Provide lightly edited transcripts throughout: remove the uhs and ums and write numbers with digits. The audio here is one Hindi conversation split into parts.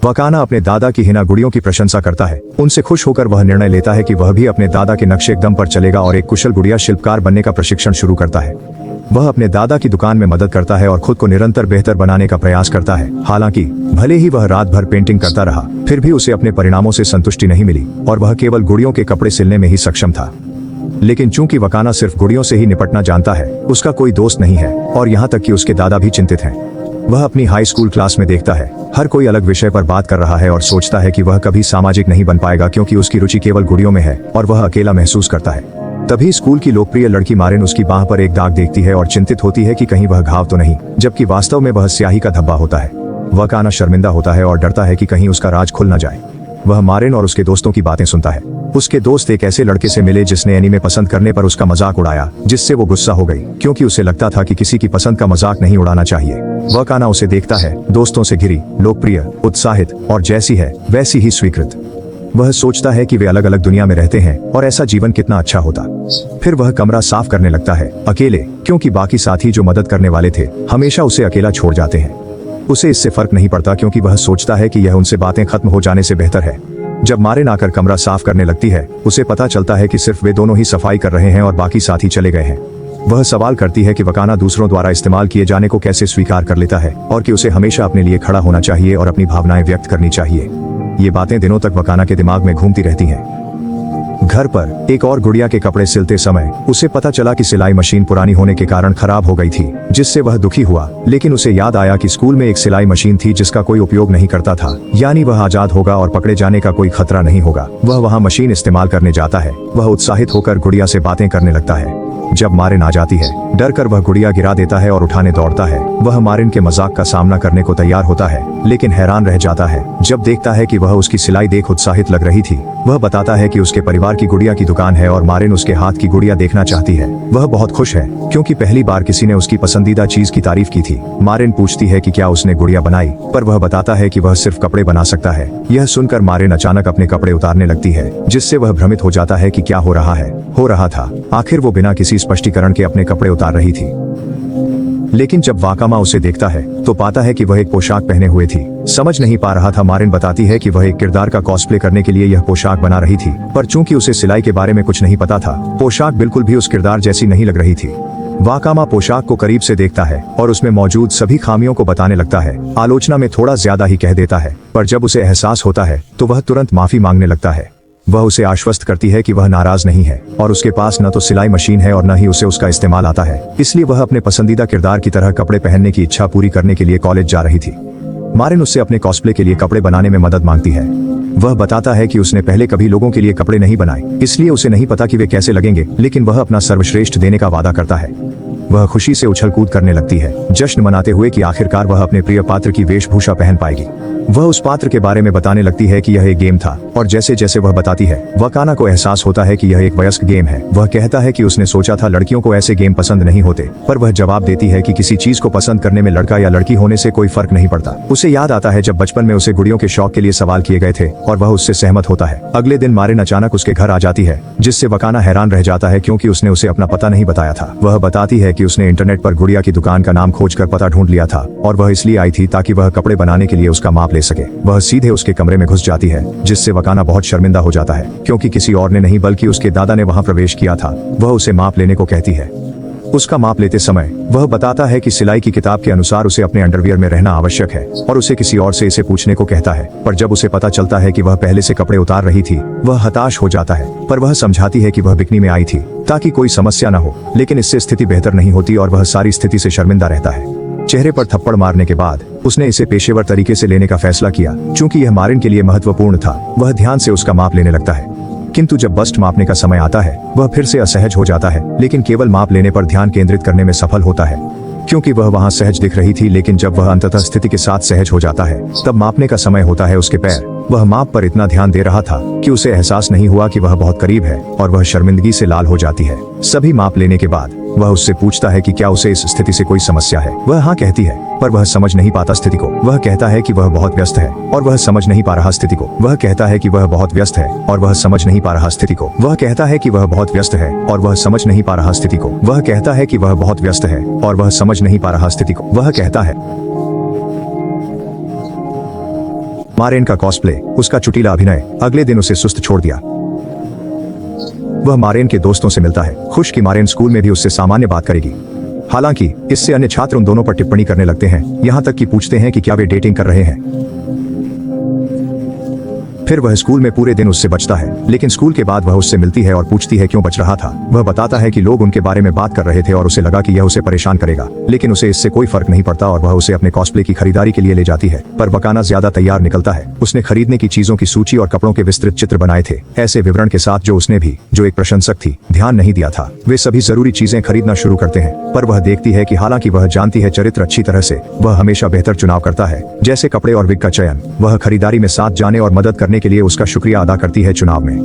वकाना अपने दादा की हिना गुड़ियों की प्रशंसा करता है। उनसे खुश होकर वह निर्णय लेता है कि वह भी अपने दादा के नक्शे दम पर चलेगा और एक कुशल गुड़िया शिल्पकार बनने का प्रशिक्षण शुरू करता है। वह अपने दादा की दुकान में मदद करता है और खुद को निरंतर बेहतर बनाने का प्रयास करता है। हालांकि भले ही वह रात भर पेंटिंग करता रहा, फिर भी उसे अपने परिणामों से संतुष्टि नहीं मिली और वह केवल गुड़ियों के कपड़े सिलने में ही सक्षम था। लेकिन चूंकि वकाना सिर्फ गुड़ियों से ही निपटना जानता है, उसका कोई दोस्त नहीं है और यहाँ तक कि उसके दादा भी चिंतित हैं। वह अपनी हाई स्कूल क्लास में देखता है, हर कोई अलग विषय पर बात कर रहा है और सोचता है कि वह कभी सामाजिक नहीं बन पाएगा क्योंकि उसकी रुचि केवल गुड़ियों में है और वह अकेला महसूस करता है। तभी स्कूल की लोकप्रिय लड़की मारिन उसकी बाह पर एक दाग देखती है और चिंतित होती है कि कहीं वह घाव तो नहीं, जबकि वास्तव में वह स्याही का धब्बा होता है। वकाना शर्मिंदा होता है और डरता है कि कहीं उसका राज खुल न जाए। वह मारिन और उसके दोस्तों की बातें सुनता है। उसके दोस्त एक ऐसे लड़के से मिले जिसने एनीमे पसंद करने पर उसका मजाक उड़ाया, जिससे वो गुस्सा हो गई क्योंकि उसे लगता था कि किसी की पसंद का मजाक नहीं उड़ाना चाहिए। वकाना उसे देखता है, दोस्तों से घिरी, लोकप्रिय, उत्साहित और जैसी है वैसी ही स्वीकृत। वह सोचता है कि वे अलग अलग दुनिया में रहते हैं और ऐसा जीवन कितना अच्छा होता। फिर वह कमरा साफ करने लगता है, अकेले, क्योंकि बाकी साथी जो मदद करने वाले थे हमेशा उसे अकेला छोड़ जाते हैं। उसे इससे फर्क नहीं पड़ता क्योंकि वह सोचता है कि यह उनसे बातें खत्म हो जाने से बेहतर है। जब मारिन आकर कमरा साफ करने लगती है, उसे पता चलता है कि सिर्फ वे दोनों ही सफाई कर रहे हैं और बाकी साथी चले गए हैं। वह सवाल करती है कि वकाना दूसरों द्वारा इस्तेमाल किए जाने को कैसे स्वीकार कर लेता है और कि उसे हमेशा अपने लिए खड़ा होना चाहिए और अपनी भावनाएं व्यक्त करनी चाहिए। ये बातें दिनों तक वकाना के दिमाग में घूमती रहती हैं। घर पर एक और गुड़िया के कपड़े सिलते समय उसे पता चला कि सिलाई मशीन पुरानी होने के कारण खराब हो गई थी, जिससे वह दुखी हुआ। लेकिन उसे याद आया कि स्कूल में एक सिलाई मशीन थी जिसका कोई उपयोग नहीं करता था, यानी वह आजाद होगा और पकड़े जाने का कोई खतरा नहीं होगा। वह वहाँ मशीन इस्तेमाल करने जाता है। वह उत्साहित होकर गुड़िया से बातें करने लगता है। जब मारिन आ जाती है, डर कर वह गुड़िया गिरा देता है और उठाने दौड़ता है। वह मारिन के मजाक का सामना करने को तैयार होता है, लेकिन हैरान रह जाता है जब देखता है कि वह उसकी सिलाई देख उत्साहित लग रही थी। वह बताता है कि उसके परिवार की गुड़िया की दुकान है और मारिन उसके हाथ की गुड़िया देखना चाहती है। वह बहुत खुश है क्योंकि पहली बार किसी ने उसकी पसंदीदा चीज की तारीफ की थी। मारिन पूछती है कि क्या उसने गुड़िया बनाई, पर वह बताता है कि वह सिर्फ कपड़े बना सकता है। यह सुनकर मारिन अचानक अपने कपड़े उतारने लगती है, जिससे वह भ्रमित हो जाता है कि क्या हो रहा था। आखिर वो बिना किसी स्पष्टीकरण के अपने कपड़े उतार रही थी। लेकिन जब वाकामा उसे देखता है तो पाता है कि वह एक पोशाक पहने हुए थी। समझ नहीं पा रहा था। मारिन बताती है कि वह एक किरदार का कॉस्प्ले करने के लिए यह पोशाक बना रही थी, पर चूंकि उसे सिलाई के बारे में कुछ नहीं पता था, पोशाक बिल्कुल भी उस किरदार जैसी नहीं लग रही थी। वाकामा पोशाक को करीब से देखता है और उसमें मौजूद सभी खामियों को बताने लगता है। आलोचना में थोड़ा ज्यादा ही कह देता है, पर जब उसे एहसास होता है तो वह तुरंत माफी मांगने लगता है। वह उसे आश्वस्त करती है कि वह नाराज नहीं है और उसके पास न तो सिलाई मशीन है और न ही उसे उसका इस्तेमाल आता है, इसलिए वह अपने पसंदीदा किरदार की तरह कपड़े पहनने की इच्छा पूरी करने के लिए कॉलेज जा रही थी। मारिन उससे अपने कॉस्प्ले के लिए कपड़े बनाने में मदद मांगती है। वह बताता है कि उसने पहले कभी लोगों के लिए कपड़े नहीं बनाए, इसलिए उसे नहीं पता कि वे कैसे लगेंगे, लेकिन वह अपना सर्वश्रेष्ठ देने का वादा करता है। वह खुशी से उछल कूद करने लगती है, जश्न मनाते हुए कि आखिरकार वह अपने प्रिय पात्र की वेशभूषा पहन पाएगी। वह उस पात्र के बारे में बताने लगती है कि यह एक गेम था, और जैसे जैसे वह बताती है, वकाना को एहसास होता है कि यह एक वयस्क गेम है। वह कहता है कि उसने सोचा था लड़कियों को ऐसे गेम पसंद नहीं होते, पर वह जवाब देती है कि किसी चीज को पसंद करने में लड़का या लड़की होने से कोई फर्क नहीं पड़ता। उसे याद आता है जब बचपन में उसे गुड़ियों के शौक के लिए सवाल किए गए थे और वह उससे सहमत होता है। अगले दिन मारिन अचानक उसके घर आ जाती है, जिससे वकाना हैरान रह जाता है क्योंकि उसने उसे अपना पता नहीं बताया था। वह बताती है कि उसने इंटरनेट पर गुड़िया की दुकान का नाम खोजकर पता ढूंढ लिया था और वह इसलिए आई थी ताकि वह कपड़े बनाने के लिए उसका माप ले सके। वह सीधे उसके कमरे में घुस जाती है, जिससे वकाना बहुत शर्मिंदा हो जाता है क्योंकि किसी और ने नहीं बल्कि उसके दादा ने वहां प्रवेश किया था। वह उसे माप लेने को कहती है। उसका माप लेते समय वह बताता है कि सिलाई की किताब के अनुसार उसे अपने अंडरवियर में रहना आवश्यक है और उसे किसी और से इसे पूछने को कहता है। पर जब उसे पता चलता है कि वह पहले से कपड़े उतार रही थी, वह हताश हो जाता है। पर वह समझाती है कि वह बिकनी में आई थी ताकि कोई समस्या न हो, लेकिन इससे स्थिति बेहतर नहीं होती और वह सारी स्थिति से शर्मिंदा रहता है। चेहरे पर थप्पड़ मारने के बाद उसने इसे पेशेवर तरीके से लेने का फैसला किया। चूंकि यह मारिन के लिए महत्वपूर्ण था, वह ध्यान से उसका माप लेने लगता है। किंतु जब बस्ट मापने का समय आता है, वह फिर से असहज हो जाता है, लेकिन केवल माप लेने पर ध्यान केंद्रित करने में सफल होता है। क्योंकि वह वहां सहज दिख रही थी, लेकिन जब वह अंततः स्थिति के साथ सहज हो जाता है, तब मापने का समय होता है उसके पैर। वह माप पर इतना ध्यान दे रहा था कि उसे एहसास नहीं हुआ कि वह बहुत करीब है और वह शर्मिंदगी से लाल हो जाती है। सभी माप लेने के बाद वह उससे पूछता है कि क्या उसे इस स्थिति से कोई समस्या है। वह हाँ कहती है, पर वह समझ नहीं पाता स्थिति को। वह कहता है कि वह बहुत व्यस्त है और वह समझ नहीं पा रहा स्थिति को। वह कहता है कि वह बहुत व्यस्त है और वह समझ नहीं पा रहा स्थिति को। वह कहता है कि वह बहुत व्यस्त है और वह समझ नहीं पा रहा स्थिति को। वह कहता है कि वह बहुत व्यस्त है और वह समझ नहीं पा रहा स्थिति को। वह कहता है मारेन का कॉस्प्ले, उसका चुटीला अभिनय अगले दिन उसे सुस्त छोड़ दिया। वह मारेन के दोस्तों से मिलता है, खुश कि मारेन स्कूल में भी उससे सामान्य बात करेगी। हालांकि इससे अन्य छात्र उन दोनों पर टिप्पणी करने लगते हैं, यहाँ तक कि पूछते हैं कि क्या वे डेटिंग कर रहे हैं। फिर वह स्कूल में पूरे दिन उससे बचता है, लेकिन स्कूल के बाद वह उससे मिलती है और पूछती है क्यों बच रहा था। वह बताता है कि लोग उनके बारे में बात कर रहे थे और उसे लगा कि यह उसे परेशान करेगा, लेकिन उसे इससे कोई फर्क नहीं पड़ता और वह उसे अपने कॉस्प्ले की खरीदारी के लिए ले जाती है। पर वकाना ज्यादा तैयार निकलता है। उसने खरीदने की चीजों की सूची और कपड़ों के विस्तृत चित्र बनाए थे, ऐसे विवरण के साथ जो उसने भी, जो एक प्रशंसक थी, ध्यान नहीं दिया था। वे सभी जरूरी चीजें खरीदना शुरू करते हैं, पर वह देखती है कि हालांकि वह जानती है चरित्र अच्छी तरह से, वह हमेशा बेहतर चुनाव करता है, जैसे कपड़े और विग का चयन। वह खरीदारी में साथ जाने और मदद करने के लिए उसका शुक्रिया अदा करती है चुनाव में।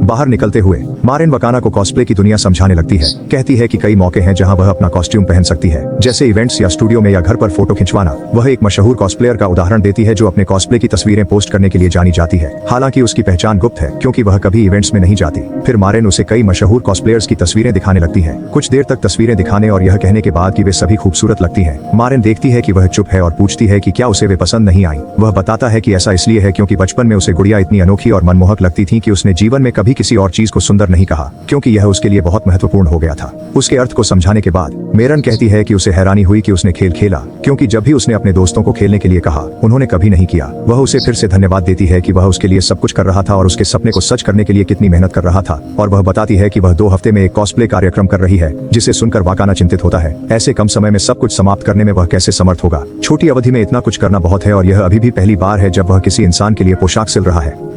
बाहर निकलते हुए मारेन वकाना को कॉस्प्ले की दुनिया समझाने लगती है। कहती है कि कई मौके हैं जहां वह अपना कॉस्ट्यूम पहन सकती है, जैसे इवेंट्स या स्टूडियो में या घर पर फोटो खिंचवाना। वह एक मशहूर कॉस्प्लेयर का उदाहरण देती है जो अपने कॉस्प्ले की तस्वीरें पोस्ट करने के लिए जानी जाती है। हालांकि उसकी पहचान गुप्त है क्योंकि वह कभी इवेंट्स में नहीं जाती। फिर मारेन उसे कई मशहूर कॉस्प्लेयर्स की तस्वीरें दिखाने लगती है, कुछ देर तक तस्वीरें दिखाने और यह कहने के बाद कि वे सभी खूबसूरत लगती हैं। मारेन देखती है कि वह चुप है और पूछती है कि क्या उसे वे पसंद नहीं आई। वह बताता है कि ऐसा इसलिए है क्योंकि बचपन में उसे गुड़िया इतनी अनोखी और मनमोहक लगती थी कि उसने जीवन में कभी किसी और चीज को सुंदर नहीं कहा, क्योंकि यह उसके लिए बहुत महत्वपूर्ण हो गया था। उसके अर्थ को समझाने के बाद मेरन कहती है कि उसे हैरानी हुई कि उसने खेल खेला, क्योंकि जब भी उसने अपने दोस्तों को खेलने के लिए कहा, उन्होंने कभी नहीं किया। वह उसे फिर से धन्यवाद देती है कि वह उसके लिए सब कुछ कर रहा था और उसके सपने को सच करने के लिए कितनी मेहनत कर रहा था। और वह बताती है कि वह 2 हफ्ते में एक कॉस्प्ले कार्यक्रम कर रही है, जिसे सुनकर वाकाना चिंतित होता है। ऐसे कम समय में सब कुछ समाप्त करने में वह कैसे समर्थ होगा। छोटी अवधि में इतना कुछ करना बहुत है और यह अभी भी पहली बार है जब वह किसी इंसान के लिए पोशाक सिल रहा है।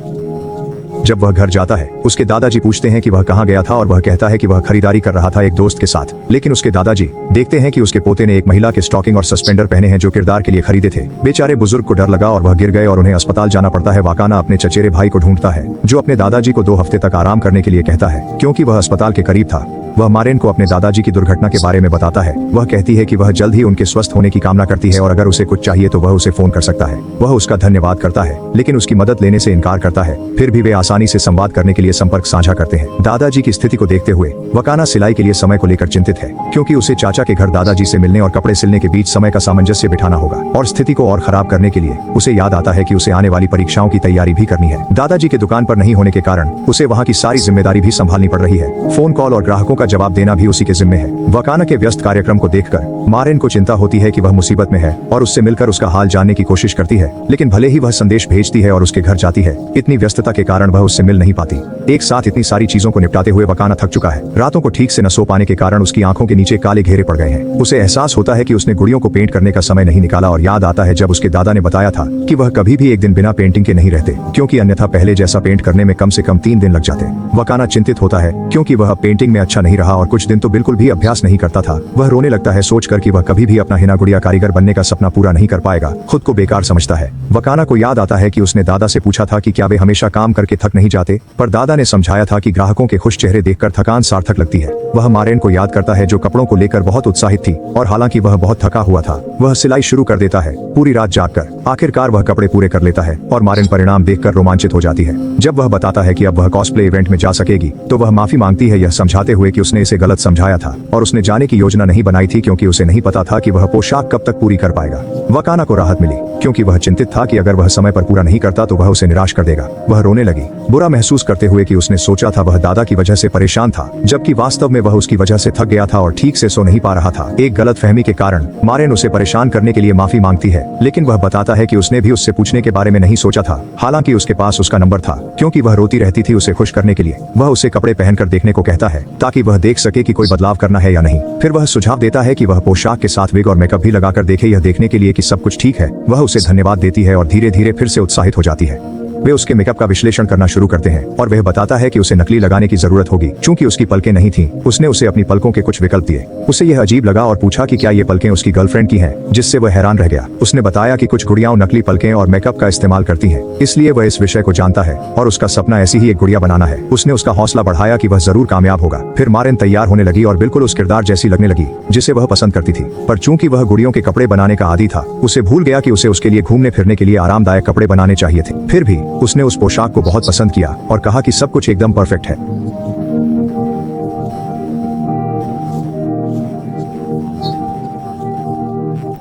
जब वह घर जाता है, उसके दादाजी पूछते हैं कि वह कहाँ गया था और वह कहता है कि वह खरीदारी कर रहा था एक दोस्त के साथ। लेकिन उसके दादाजी देखते हैं कि उसके पोते ने एक महिला के स्टॉकिंग और सस्पेंडर पहने हैं जो किरदार के लिए खरीदे थे। बेचारे बुजुर्ग को डर लगा और वह गिर गए और उन्हें अस्पताल जाना पड़ता है। वाकाना अपने चचेरे भाई को ढूंढता है जो अपने दादाजी को 2 हफ्ते तक आराम करने के लिए कहता है, क्योंकि वह अस्पताल के करीब था। वह मारेन को अपने दादाजी की दुर्घटना के बारे में बताता है। वह कहती है कि वह जल्द ही उनके स्वस्थ होने की कामना करती है और अगर उसे कुछ चाहिए तो वह उसे फोन कर सकता है। वह उसका धन्यवाद करता है, लेकिन उसकी मदद लेने से इनकार करता है। फिर भी वे आसानी से संवाद करने के लिए संपर्क साझा करते हैं। दादाजी की स्थिति को देखते हुए वकाना सिलाई के लिए समय को लेकर चिंतित है, क्योंकि उसे चाचा के घर दादाजी से मिलने और कपड़े सिलने के बीच समय का सामंजस्य बिठाना होगा। और स्थिति को और खराब करने के लिए उसे याद आता है कि उसे आने वाली परीक्षाओं की तैयारी भी करनी है। दादाजी के दुकान पर नहीं होने के कारण उसे वहाँ की सारी जिम्मेदारी भी संभालनी पड़ रही है। फोन कॉल और ग्राहकों का जवाब देना भी उसी के जिम्मे है। वकाना के व्यस्त कार्यक्रम को देखकर मारेन को चिंता होती है कि वह मुसीबत में है और उससे मिलकर उसका हाल जानने की कोशिश करती है। लेकिन भले ही वह संदेश भेजती है और उसके घर जाती है, इतनी व्यस्तता के कारण वह उससे मिल नहीं पाती। एक साथ इतनी सारी चीजों को निपटाते हुए वकाना थक चुका है। रातों को ठीक से न सो पाने के कारण उसकी आंखों के नीचे काले घेरे पड़ गए हैं। उसे एहसास होता है कि उसने गुड़ियों को पेंट करने का समय नहीं निकाला और याद आता है जब उसके दादा ने बताया था कि वह कभी भी एक दिन बिना पेंटिंग के नहीं रहते, क्योंकि अन्यथा पहले जैसा पेंट करने में कम से कम 3 दिन लग जाते। वकाना चिंतित होता है क्योंकि वह पेंटिंग में अच्छा नहीं रहा और कुछ दिन तो बिल्कुल भी अभ्यास नहीं करता था। वह रोने लगता है सोचकर कि वह कभी भी अपना हिना गुड़िया कारीगर बनने का सपना पूरा नहीं कर पाएगा। खुद को बेकार समझता है। वकाना को याद आता है कि उसने दादा से पूछा था कि क्या वे हमेशा काम करके थक नहीं जाते, पर दादा ने समझाया था कि ग्राहकों के खुश चेहरे देखकर थकान सार्थक लगती है। वह मारेन को याद करता है जो कपड़ों को लेकर बहुत उत्साहित थी और हालांकि वह बहुत थका हुआ था, वह सिलाई शुरू कर देता है पूरी रात जागकर। आखिरकार वह कपड़े पूरे कर लेता है और मारेन परिणाम देखकर रोमांचित हो जाती है। जब वह बताता है कि अब वह कॉस्प्ले इवेंट में जा सकेगी तो वह माफी मांगती है, यह समझाते हुए कि उसने इसे गलत समझाया था और उसने जाने की योजना नहीं बनाई थी क्योंकि उसे नहीं पता था कि वह पोशाक कब तक पूरी कर पाएगा। वकाना को राहत मिली क्योंकि वह चिंतित था कि अगर वह समय पर पूरा नहीं करता तो वह उसे निराश कर देगा। वह रोने लगी, बुरा महसूस करते हुए कि उसने सोचा था वह दादा की वजह से परेशान था, जबकि वास्तव में वह उसकी वजह से थक गया था और ठीक से सो नहीं पा रहा था। एक गलतफहमी के कारण मारेन उसे परेशान करने के लिए माफी मांगती है, लेकिन वह बताता है कि उसने भी उससे पूछने के बारे में नहीं सोचा था। हालांकि उसके पास उसका नंबर था, क्योंकि वह रोती रहती थी उसे खुश करने के लिए। वह उसे कपड़े पहनकर देखने को कहता है ताकि वह देख सके कि कोई बदलाव करना है या नहीं। फिर वह सुझाव देता है कि वह पोशाक के साथ विग और मेकअप भी लगाकर देखे, यह देखने के लिए कि सब कुछ ठीक है। वह उसे धन्यवाद देती है और धीरे धीरे फिर से उत्साहित हो जाती है। वे उसके मेकअप का विश्लेषण करना शुरू करते हैं और वह बताता है कि उसे नकली लगाने की जरूरत होगी चूंकि उसकी पलकें नहीं थीं। उसने उसे अपनी पलकों के कुछ विकल्प दिए। उसे यह अजीब लगा और पूछा कि क्या ये पलकें उसकी गर्लफ्रेंड की हैं, जिससे वह हैरान रह गया। उसने बताया कि कुछ गुड़ियाओं नकली पलकें और मेकअप का इस्तेमाल करती हैं, इसलिए वह इस विषय को जानता है और उसका सपना ऐसी ही एक गुड़िया बनाना है। उसने उसका हौसला बढ़ाया कि वह जरूर कामयाब होगा। फिर मारेन तैयार होने लगी और बिल्कुल उस किरदार जैसी लगने लगी जिसे वह पसंद करती थी। पर चूंकि वह गुड़ियों के कपड़े बनाने का आदी था, उसे भूल गया कि उसे उसके लिए घूमने फिरने के लिए आरामदायक कपड़े बनाने चाहिए थे। फिर भी उसने उस पोशाक को बहुत पसंद किया और कहा कि सब कुछ एकदम परफेक्ट है।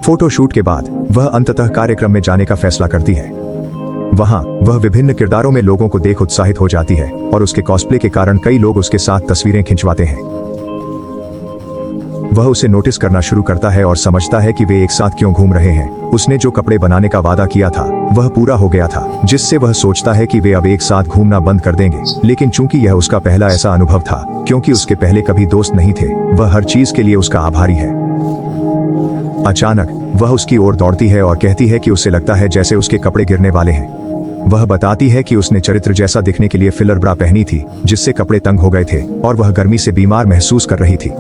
फोटोशूट के बाद वह अंततः कार्यक्रम में जाने का फैसला करती है। वहां वह विभिन्न किरदारों में लोगों को देख उत्साहित हो जाती है और उसके कॉस्प्ले के कारण कई लोग उसके साथ तस्वीरें खिंचवाते हैं। वह उसे नोटिस करना शुरू करता है और समझता है कि वे एक साथ क्यों घूम रहे हैं। उसने जो कपड़े बनाने का वादा किया था वह पूरा हो गया था, जिससे वह सोचता है कि वे अब एक साथ घूमना बंद कर देंगे। लेकिन चूंकि यह उसका पहला ऐसा अनुभव था, क्योंकि उसके पहले कभी दोस्त नहीं थे, वह हर चीज के लिए उसका आभारी है। अचानक वह उसकी ओर दौड़ती है और कहती है कि उसे लगता है जैसे उसके कपड़े गिरने वाले हैं। वह बताती है कि उसने चरित्र जैसा दिखने के लिए फिलर ब्रा पहनी थी, जिससे कपड़े तंग हो गए थे और वह गर्मी से बीमार महसूस कर रही थी।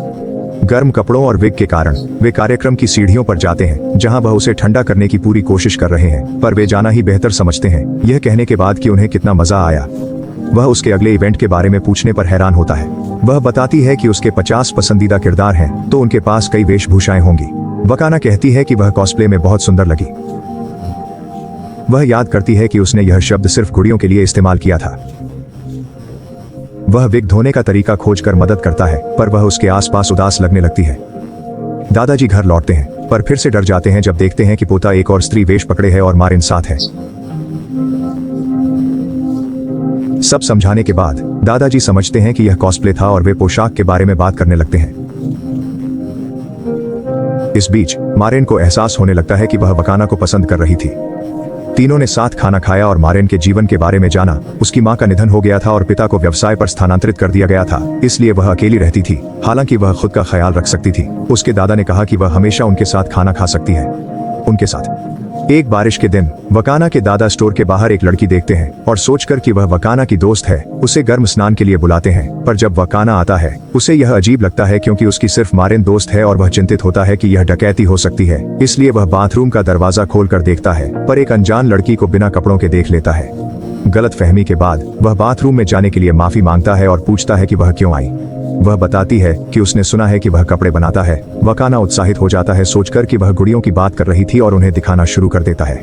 गर्म कपड़ों और विग के कारण वे कार्यक्रम की सीढ़ियों पर जाते हैं, जहां वह उसे ठंडा करने की पूरी कोशिश कर रहे हैं, पर वे जाना ही बेहतर समझते हैं। यह कहने के बाद कि उन्हें कितना मजा आया, वह उसके अगले इवेंट के बारे में पूछने पर हैरान होता है। वह बताती है कि उसके 50 पसंदीदा किरदार हैं, तो उनके पास कई वेशभूषाएं होंगी। वकाना कहती है कि वह कॉस्प्ले में बहुत सुंदर लगी। वह याद करती है कि उसने यह शब्द सिर्फ गुड़ियों के लिए इस्तेमाल किया था। वह विग धोने का तरीका खोजकर मदद करता है, पर वह उसके आसपास उदास लगने लगती है। दादाजी घर लौटते हैं, पर फिर से डर जाते हैं जब देखते हैं कि पोता एक और स्त्री वेश पकड़े है और मारिन साथ है। सब समझाने के बाद दादाजी समझते हैं कि यह कॉस्प्ले था और वे पोशाक के बारे में बात करने लगते हैं। इस बीच मारेन को एहसास होने लगता है कि वह वकाना को पसंद कर रही थी। तीनों ने साथ खाना खाया और मारेन के जीवन के बारे में जाना। उसकी मां का निधन हो गया था और पिता को व्यवसाय पर स्थानांतरित कर दिया गया था, इसलिए वह अकेली रहती थी। हालांकि वह खुद का ख्याल रख सकती थी। उसके दादा ने कहा कि वह हमेशा उनके साथ खाना खा सकती है। उनके साथ एक बारिश के दिन वकाना के दादा स्टोर के बाहर एक लड़की देखते हैं और सोचकर कि वह वकाना की दोस्त है, उसे गर्म स्नान के लिए बुलाते हैं। पर जब वकाना आता है, उसे यह अजीब लगता है क्योंकि उसकी सिर्फ मारेन दोस्त है और वह चिंतित होता है कि यह डकैती हो सकती है। इसलिए वह बाथरूम का दरवाजा खोलकर देखता है, पर एक अनजान लड़की को बिना कपड़ों के देख लेता है। गलतफहमी के बाद वह बाथरूम में जाने के लिए माफी मांगता है और पूछता है कि वह क्यों आई। वह बताती है कि उसने सुना है कि वह कपड़े बनाता है। वकाना उत्साहित हो जाता है सोचकर कि वह गुड़ियों की बात कर रही थी और उन्हें दिखाना शुरू कर देता है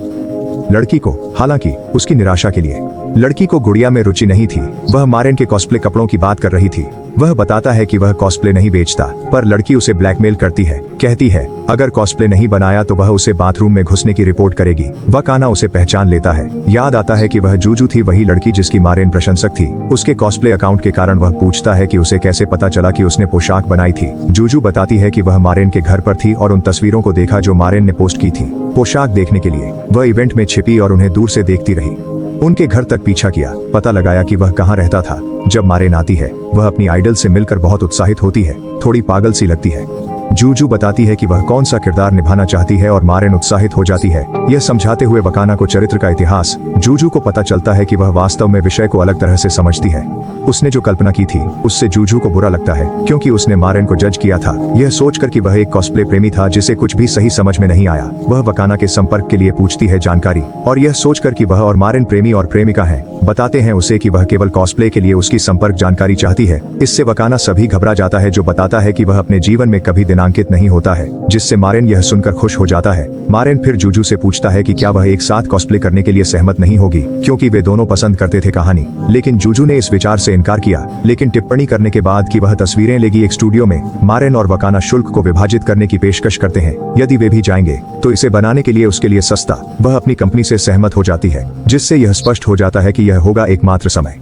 लड़की को। हालांकि उसकी निराशा के लिए लड़की को गुड़िया में रुचि नहीं थी। वह मारेन के कॉस्प्ले कपड़ों की बात कर रही थी। वह बताता है कि वह कॉस्प्ले नहीं बेचता, पर लड़की उसे ब्लैकमेल करती है। कहती है अगर कॉस्प्ले नहीं बनाया तो वह उसे बाथरूम में घुसने की रिपोर्ट करेगी। वकाना उसे पहचान लेता है। याद आता है कि वह जूजू थी, वही लड़की जिसकी मारेन प्रशंसक थी। उसके कॉस्प्ले अकाउंट के कारण वह पूछता है कि उसे कैसे पता चला कि उसने पोशाक बनाई थी। जूजू बताती है कि वह मारेन के घर पर थी और उन तस्वीरों को देखा जो मारेन ने पोस्ट की थी। पोशाक देखने के लिए वह इवेंट में छिपी और उन्हें दूर से देखती रही। उनके घर तक पीछा किया, पता लगाया कि वह कहाँ रहता था। जब मारेन आती है, वह अपनी आइडल से मिलकर बहुत उत्साहित होती है। थोड़ी पागल सी लगती है। जूजू बताती है कि वह कौन सा किरदार निभाना चाहती है और मारेन उत्साहित हो जाती है। यह समझाते हुए वकाना को चरित्र का इतिहास। जूजू को पता चलता है कि वह वास्तव में विषय को अलग तरह से समझती है। उसने जो कल्पना की थी उससे जूजू को बुरा लगता है, क्योंकि उसने मारेन को जज किया था, यह सोचकर कि वह एक कॉस्प्ले प्रेमी था जिसे कुछ भी सही समझ में नहीं आया। वह वकाना के संपर्क के लिए पूछती है जानकारी, और यह सोचकर कि वह और मारेन प्रेमी और प्रेमिका हैं। बताते हैं उसे कि वह केवल कॉस्प्ले के लिए उसकी संपर्क जानकारी चाहती है। इससे वकाना सभी घबरा जाता है, जो बताता है कि वह अपने जीवन में कभी दिनांकित नहीं होता है, जिससे मारेन यह सुनकर खुश हो जाता है। मारेन फिर जूजू से पूछता है कि क्या वह एक साथ कॉस्प्ले करने के लिए सहमत नहीं होगी, क्योंकि वे दोनों पसंद करते थे कहानी। लेकिन जूजू ने इस विचार से इनकार किया, लेकिन टिप्पणी करने के बाद कि वह तस्वीरें लेगी एक स्टूडियो में। मारेन और वकाना शुल्क को विभाजित करने की पेशकश करते हैं। यदि वे भी जाएंगे तो इसे बनाने के लिए उसके लिए सस्ता। वह अपनी कंपनी से सहमत हो जाती है, जिससे यह स्पष्ट हो जाता है कि यह होगा एकमात्र समय।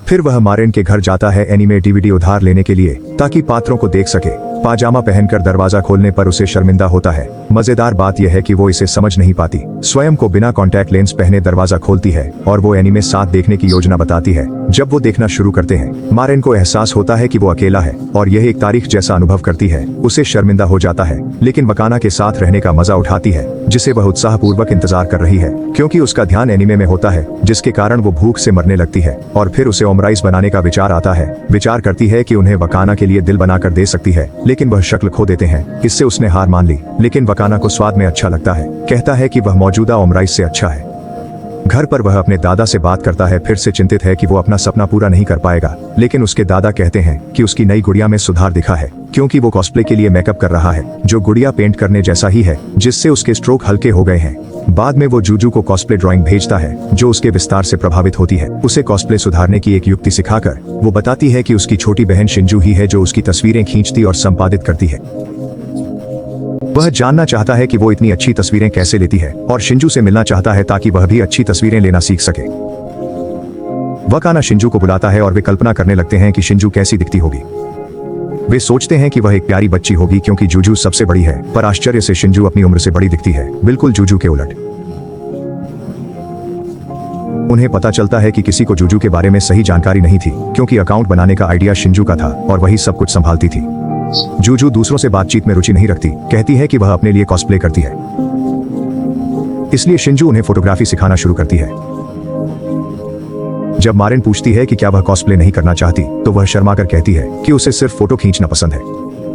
फिर वह मारेन के घर जाता है एनीमे डीवीडी उधार लेने के लिए, ताकि पात्रों को देख सके। पाजामा पहनकर दरवाजा खोलने पर उसे शर्मिंदा होता है। मजेदार बात यह है कि वो इसे समझ नहीं पाती। स्वयं को बिना कॉन्टैक्ट लेंस पहने दरवाजा खोलती है और वो एनीमे साथ देखने की योजना बताती है। जब वो देखना शुरू करते हैं, मारेन को एहसास होता है कि वो अकेला है और यह एक तारीख जैसा अनुभव करती है। उसे शर्मिंदा हो जाता है, लेकिन वकाना के साथ रहने का मजा उठाती है, जिसे वह उत्साहपूर्वक इंतजार कर रही है, क्योंकि उसका ध्यान एनीमे में होता है, जिसके कारण वो भूख से मरने लगती है। और फिर उसे ओमराइस बनाने का विचार आता है। विचार करती है कि उन्हें वकाना के लिए दिल बनाकर दे सकती है, लेकिन वह शक्ल खो देते हैं। इससे उसने हार मान ली, लेकिन वकाना को स्वाद में अच्छा लगता है। कहता है कि वह मौजूदा ओमराइस से अच्छा है। घर पर वह अपने दादा से बात करता है। फिर से चिंतित है कि वो अपना सपना पूरा नहीं कर पाएगा, लेकिन उसके दादा कहते हैं कि उसकी नई गुड़िया में सुधार दिखा है, क्योंकि वो कॉस्प्ले के लिए मेकअप कर रहा है, जो गुड़िया पेंट करने जैसा ही है, जिससे उसके स्ट्रोक हल्के हो गए हैं। बाद में वो जूजू को कॉस्प्ले ड्राइंग भेजता है, जो उसके विस्तार से प्रभावित होती है। उसे कॉस्प्ले सुधारने की एक युक्ति सिखाकर वो बताती है कि उसकी छोटी बहन शिंजू ही है जो उसकी तस्वीरें खींचती और संपादित करती है। वह जानना चाहता है कि वो इतनी अच्छी तस्वीरें कैसे लेती है और शिंजू से मिलना चाहता है ताकि वह भी अच्छी तस्वीरें लेना सीख सके। वकाना शिंजू को बुलाता है और वे कल्पना करने लगते हैं कि शिंजू कैसी दिखती होगी। वे सोचते हैं कि वह एक प्यारी बच्ची होगी क्योंकि जूजू सबसे बड़ी है, पर आश्चर्य से शिंजू अपनी उम्र से बड़ी दिखती है, बिल्कुल जूजू के उलट। उन्हें पता चलता है कि किसी को जूजू के बारे में सही जानकारी नहीं थी क्योंकि अकाउंट बनाने का आइडिया शिंजू का था और वही सब कुछ संभालती थी। जूजू दूसरों से बातचीत में रुचि नहीं रखती, कहती है कि वह अपने लिए कॉस्प्ले करती है, इसलिए शिंजू उन्हें फोटोग्राफी सिखाना शुरू करती है। जब मारिन पूछती है कि क्या वह कॉस्प्ले नहीं करना चाहती तो वह शर्माकर कहती है कि उसे सिर्फ फोटो खींचना पसंद है।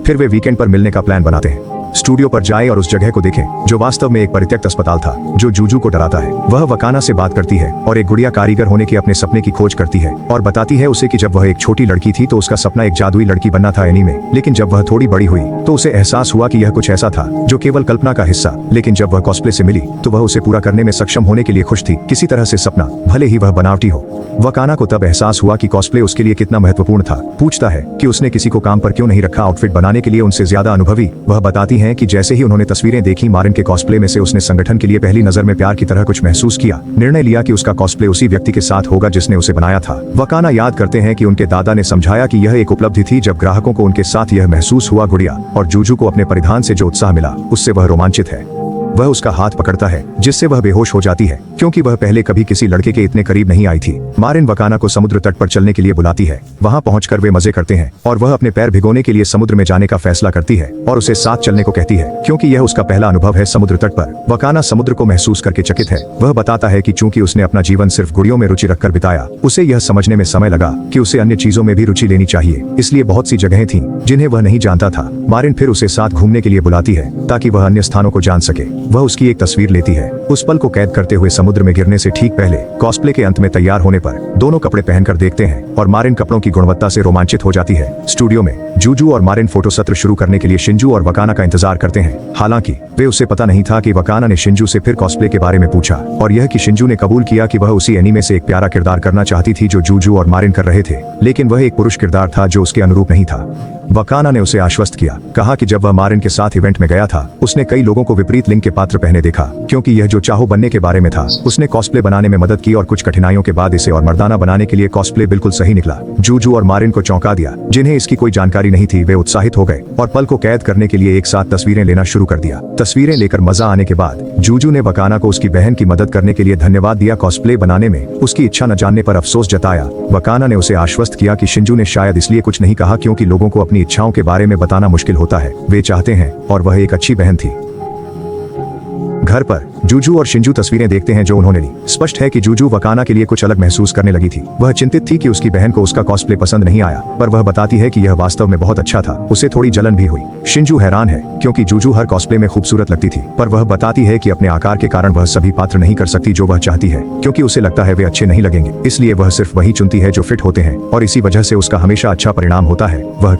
फिर वे वीकेंड पर मिलने का प्लान बनाते हैं। स्टूडियो पर जाएं और उस जगह को देखें जो वास्तव में एक परित्यक्त अस्पताल था जो जूजू को डराता है। वह वकाना से बात करती है और एक गुड़िया कारीगर होने के अपने सपने की खोज करती है और बताती है उसे कि जब वह एक छोटी लड़की थी तो उसका सपना एक जादुई लड़की बनना था एनीमे, लेकिन जब वह थोड़ी बड़ी हुई तो उसे एहसास हुआ कि यह कुछ ऐसा था जो केवल कल्पना का हिस्सा, लेकिन जब वह कॉस्प्ले से मिली तो वह उसे पूरा करने में सक्षम होने के लिए खुश थी, किसी तरह से सपना, भले ही वह बनावटी हो। वकाना को तब एहसास हुआ कि कॉस्प्ले उसके लिए कितना महत्वपूर्ण था। पूछता है कि उसने किसी को काम पर क्यों नहीं रखा आउटफिट बनाने के लिए उनसे ज्यादा अनुभवी। वह बताती हैं कि जैसे ही उन्होंने तस्वीरें देखी मारिन के कॉस्प्ले में से उसने संगठन के लिए पहली नजर में प्यार की तरह कुछ महसूस किया। निर्णय लिया कि उसका कॉस्प्ले उसी व्यक्ति के साथ होगा जिसने उसे बनाया था। वकाना याद करते हैं कि उनके दादा ने समझाया कि यह एक उपलब्धि थी जब ग्राहकों को उनके साथ यह महसूस हुआ। गुड़िया और जूजू को अपने परिधान से जो उत्साह मिला उससे वह रोमांचित है। वह उसका हाथ पकड़ता है जिससे वह बेहोश हो जाती है क्योंकि वह पहले कभी किसी लड़के के इतने करीब नहीं आई थी। मारिन वकाना को समुद्र तट पर चलने के लिए बुलाती है। वहां पहुंचकर वे मजे करते हैं और वह अपने पैर भिगोने के लिए समुद्र में जाने का फैसला करती है और उसे साथ चलने को कहती है क्योंकि यह उसका पहला अनुभव है समुद्र तट पर। वकाना समुद्र को महसूस करके चकित है। वह बताता है कि चूंकि उसने अपना जीवन सिर्फ गुड़ियों में रुचि रखकर बिताया, उसे यह समझने में समय लगा कि उसे अन्य चीजों में भी रुचि लेनी चाहिए, इसलिए बहुत सी जगहें थीं जिन्हें वह नहीं जानता था। मारिन फिर उसे साथ घूमने के लिए बुलाती है ताकि वह अन्य स्थानों को जान सके। वह उसकी एक तस्वीर लेती है, उस पल को कैद करते हुए समुद्र में गिरने से ठीक पहले। कॉस्प्ले के अंत में तैयार होने पर दोनों कपड़े पहनकर देखते हैं और मारिन कपड़ों की गुणवत्ता से रोमांचित हो जाती है। स्टूडियो में जूजू और मारिन फोटो सत्र शुरू करने के लिए शिंजू और वकाना का इंतजार करते हैं। हालांकि वे उसे पता नहीं था कि वकाना ने शिंजू से फिर कॉस्प्ले के बारे में पूछा और यह कि शिंजू ने कबूल किया कि वह उसी एनीमे से एक प्यारा किरदार करना चाहती थी जो जूजू और मारिन कर रहे थे, लेकिन वह एक पुरुष किरदार था जो उसके अनुरूप नहीं था। वकाना ने उसे आश्वस्त किया, कहा कि जब वह मारिन के साथ इवेंट में गया था उसने कई लोगों को विपरीत लिंग के पात्र पहने देखा क्योंकि यह जो चाहो बनने के बारे में था। उसने कॉस्प्ले बनाने में मदद की और कुछ कठिनाइयों के बाद इसे और मर्दाना बनाने के लिए कॉस्प्ले बिल्कुल सही निकला। जूजू और मारिन को चौंका दिया, जिन्हें इसकी कोई जानकारी नहीं थी। वे उत्साहित हो गए और पल को कैद करने के लिए एक साथ तस्वीरें लेना शुरू कर दिया। तस्वीरें लेकर मजा आने के बाद जूजू ने वकाना को उसकी बहन की मदद करने के लिए धन्यवाद दिया। कॉस्प्ले बनाने में उसकी इच्छा न जानने पर अफसोस जताया। वकाना ने उसे आश्वस्त किया कि शिंजू ने शायद इसलिए कुछ नहीं कहा क्योंकि लोगों को अपनी इच्छाओं के बारे में बताना मुश्किल होता है। वे चाहते हैं और वह एक अच्छी बहन थी। घर पर जूजू और शिंजू तस्वीरें देखते हैं जो उन्होंने ली। स्पष्ट है कि जूजू वकाना के लिए कुछ अलग महसूस करने लगी थी। वह चिंतित थी कि उसकी बहन को उसका कॉस्प्ले पसंद नहीं आया, पर वह बताती है कि यह वास्तव में बहुत अच्छा था। उसे थोड़ी जलन भी हुई। शिंजू हैरान है क्योंकि जूजू हर कॉस्प्ले में खूबसूरत लगती थी, पर वह बताती है कि अपने आकार के कारण वह सभी पात्र नहीं कर सकती जो वह चाहती है क्योंकि उसे लगता है वे अच्छे नहीं लगेंगे, इसलिए वह सिर्फ वही चुनती है जो फिट होते हैं और इसी वजह से उसका हमेशा अच्छा परिणाम होता है। वह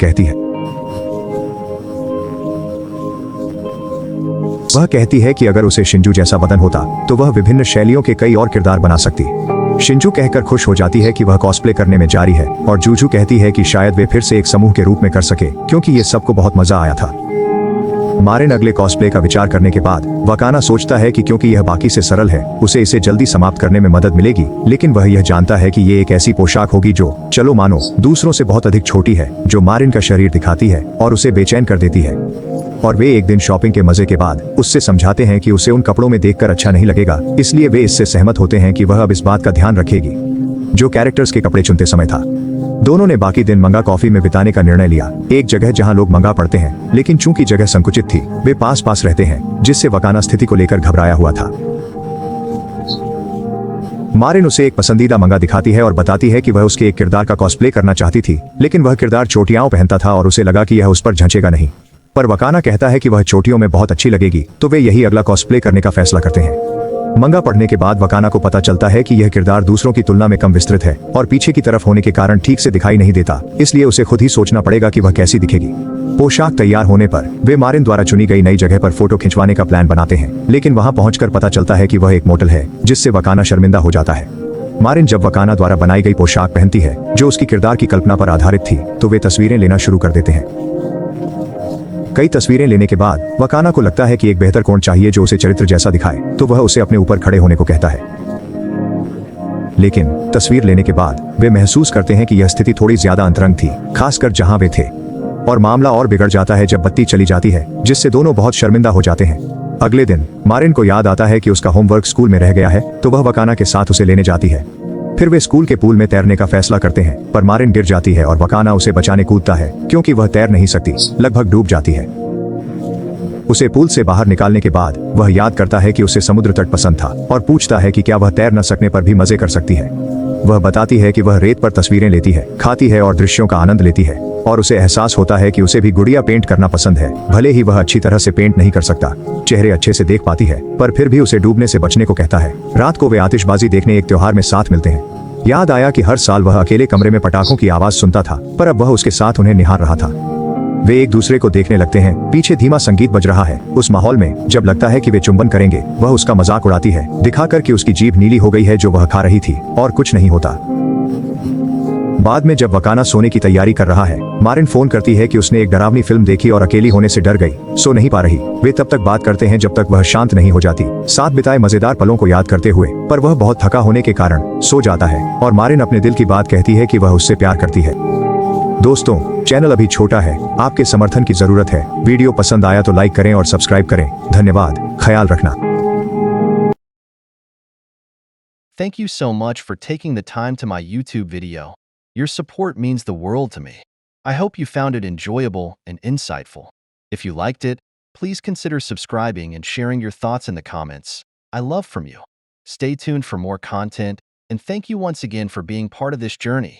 कहती है कि अगर उसे शिंजू जैसा बदन होता तो वह विभिन्न शैलियों के कई और किरदार बना सकती। शिंजू कहकर खुश हो जाती है कि वह कॉस्प्ले करने में जारी है और जूजू कहती है कि शायद वे फिर से एक समूह के रूप में कर सके क्योंकि ये सबको बहुत मजा आया था। मारिन अगले कॉस्प्ले का विचार करने के बाद वकाना सोचता है कि क्योंकि यह बाकी से सरल है उसे इसे जल्दी समाप्त करने में मदद मिलेगी, लेकिन वह यह जानता है कि ये एक ऐसी पोशाक होगी जो, चलो मानो, दूसरों से बहुत अधिक छोटी है, जो मारिन का शरीर दिखाती है और उसे बेचैन कर देती है। और वे एक दिन शॉपिंग के मजे के बाद उससे समझाते हैं कि उसे उन कपड़ों में देखकर अच्छा नहीं लगेगा, इसलिए वे इससे सहमत होते हैं कि वह अब इस बात का ध्यान रखेगी जो कैरेक्टर्स के कपड़े चुनते समय था। दोनों ने बाकी दिन मंगा कॉफी में बिताने का निर्णय लिया, एक जगह जहां लोग मंगा पढ़ते हैं, लेकिन चूंकि जगह संकुचित थी वे पास पास रहते हैं, जिससे वकाना स्थिति को लेकर घबराया हुआ था। मारिन उसे एक पसंदीदा मंगा दिखाती है और बताती है कि वह उसके एक किरदार का कॉस्प्ले करना चाहती थी, लेकिन वह किरदार चोटियां पहनता था और उसे लगा कि यह उस पर झंचेगा नहीं। पर वकाना कहता है कि वह चोटियों में बहुत अच्छी लगेगी, तो वे यही अगला कॉस्प्ले करने का फैसला करते हैं। मंगा पढ़ने के बाद वकाना को पता चलता है कि यह किरदार दूसरों की तुलना में कम विस्तृत है और पीछे की तरफ होने के कारण ठीक से दिखाई नहीं देता, इसलिए उसे खुद ही सोचना पड़ेगा कि वह कैसी दिखेगी। पोशाक तैयार होने पर वे मारिन द्वारा चुनी गई नई जगह पर फोटो खिंचवाने का प्लान बनाते हैं, लेकिन वहां पहुंचकर पता चलता है कि वह एक मॉडल है, जिससे वकाना शर्मिंदा हो जाता है। मारिन जब वकाना द्वारा बनाई गई पोशाक पहनती है जो उसकी किरदार की कल्पना पर आधारित थी, तो वे तस्वीरें लेना शुरू कर देते हैं। कई तस्वीरें लेने के बाद वकाना को लगता है कि एक बेहतर कोण चाहिए जो उसे चरित्र जैसा दिखाए, तो वह उसे अपने ऊपर खड़े होने को कहता है। लेकिन तस्वीर लेने के बाद वे महसूस करते हैं कि यह स्थिति थोड़ी ज्यादा अंतरंग थी, खासकर जहां वे थे। और मामला और बिगड़ जाता है जब बत्ती चली जाती है, जिससे दोनों बहुत शर्मिंदा हो जाते हैं। अगले दिन मारिन को याद आता है कि उसका होमवर्क स्कूल में रह गया है, तो वह वकाना के साथ उसे लेने जाती है। फिर वे स्कूल के पूल में तैरने का फैसला करते हैं, पर मारिन गिर जाती है और वकाना उसे बचाने कूदता है क्योंकि वह तैर नहीं सकती, लगभग डूब जाती है। उसे पूल से बाहर निकालने के बाद वह याद करता है कि उसे समुद्र तट पसंद था और पूछता है कि क्या वह तैर न सकने पर भी मजे कर सकती है। वह बताती है कि वह रेत पर तस्वीरें लेती है, खाती है और दृश्यों का आनंद लेती है, और उसे एहसास होता है कि उसे भी गुड़िया पेंट करना पसंद है, भले ही वह अच्छी तरह से पेंट नहीं कर सकता। चेहरे अच्छे से देख पाती है, पर फिर भी उसे डूबने से बचने को कहता है। रात को वे आतिशबाजी देखने एक त्योहार में साथ मिलते हैं। याद आया कि हर साल वह अकेले कमरे में पटाखों की आवाज सुनता था, पर अब वह उसके साथ उन्हें निहार रहा था। वे एक दूसरे को देखने लगते हैं। पीछे धीमा संगीत बज रहा है। उस माहौल में जब लगता है कि वे चुंबन करेंगे, वह उसका मजाक उड़ाती है, दिखाकर कि उसकी जीभ नीली हो गई है जो वह खा रही थी, और कुछ नहीं होता। बाद में जब वकाना सोने की तैयारी कर रहा है, मारिन फोन करती है कि उसने एक डरावनी फिल्म देखी और अकेली होने से डर गई, सो नहीं पा रही। वे तब तक बात करते हैं जब तक वह शांत नहीं हो जाती, साथ बिताए मजेदार पलों को याद करते हुए, पर वह बहुत थका होने के कारण सो जाता है और मारिन अपने दिल की बात कहती है कि वह उससे प्यार करती है। दोस्तों, चैनल अभी छोटा है, आपके समर्थन की जरूरत है। वीडियो पसंद आया तो लाइक करें और सब्सक्राइब करें। धन्यवाद, ख्याल रखना। Thank you so much for taking the time to my YouTube video. Your support means the world to me. I hope you found it enjoyable and insightful. If you liked it, please consider subscribing and sharing your thoughts in the comments. I love from you. Stay tuned for more content, and thank you once again for being part of this journey.